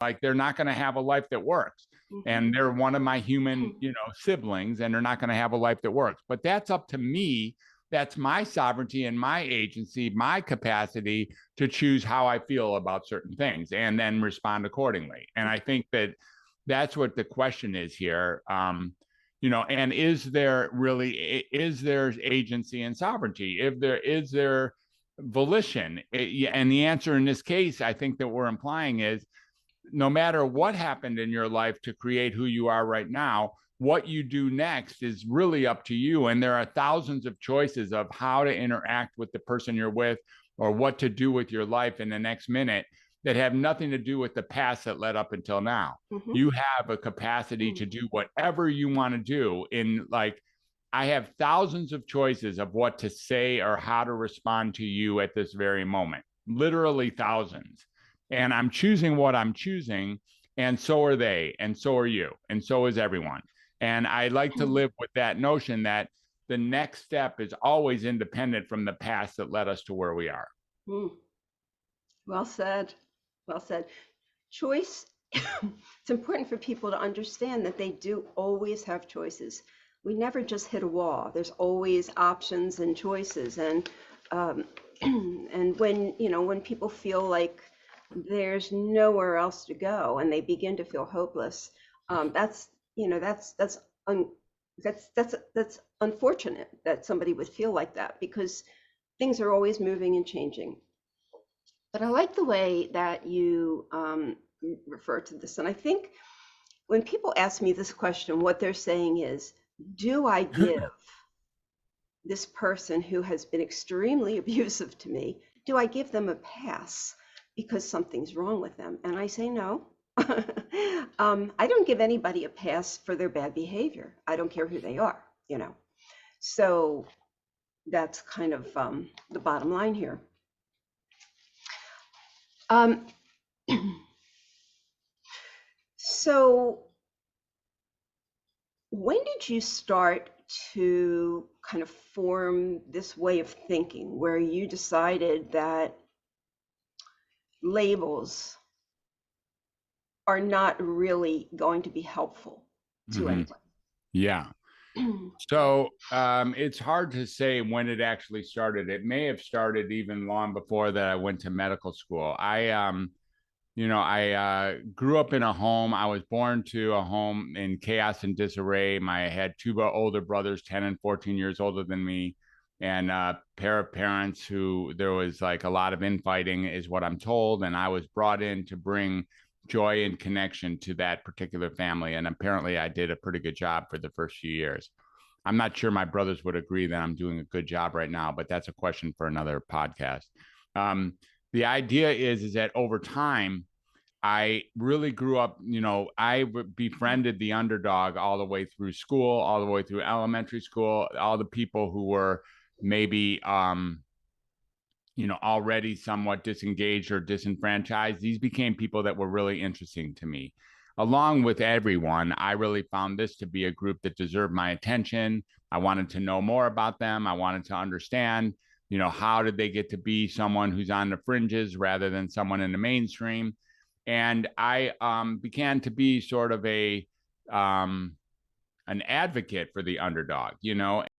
like they're not going to have a life that works. And they're one of my human, siblings, and they're not going to have a life that works. But that's up to me. That's my sovereignty and my agency, my capacity to choose how I feel about certain things and then respond accordingly. And I think that that's what the question is here. And is there agency and sovereignty? Is there volition? And the answer in this case, I think that we're implying is, no matter what happened in your life to create who you are right now, what you do next is really up to you. And there are thousands of choices of how to interact with the person you're with or what to do with your life in the next minute that have nothing to do with the past that led up until now. You have a capacity to do whatever you want to do. I have thousands of choices of what to say or how to respond to you at this very moment, literally thousands. And I'm choosing what I'm choosing, and so are they, and so are you, and so is everyone. And I like to live with that notion that the next step is always independent from the past that led us to where we are. Well said. Well said. Choice, it's important for people to understand that they do always have choices. We never just hit a wall. There's always options and choices. And and when people feel like there's nowhere else to go and they begin to feel hopeless, that's unfortunate that somebody would feel like that, because things are always moving and changing. But I like the way that you refer to this. And I think when people ask me this question, what they're saying is, do I give this person who has been extremely abusive to me, do I give them a pass because something's wrong with them? And I say no. I don't give anybody a pass for their bad behavior. I don't care who they are, So that's kind of the bottom line here. So when did you start to kind of form this way of thinking where you decided that labels are not really going to be helpful to anyone? Yeah. So it's hard to say when it actually started. It may have started even long before that I went to medical school. I grew up in a home. I was born to a home in chaos and disarray. I had two older brothers, 10 and 14 years older than me, and a pair of parents who there was like a lot of infighting, is what I'm told. And I was brought in to bring joy and connection to that particular family. And apparently I did a pretty good job for the first few years. I'm not sure my brothers would agree that I'm doing a good job right now, but that's a question for another podcast. The idea is that over time, I really grew up, I befriended the underdog all the way through school, all the way through elementary school, all the people who were maybe, already somewhat disengaged or disenfranchised. These became people that were really interesting to me. Along with everyone, I really found this to be a group that deserved my attention. I wanted to know more about them. I wanted to understand, how did they get to be someone who's on the fringes rather than someone in the mainstream? And I began to be sort of an advocate for the underdog,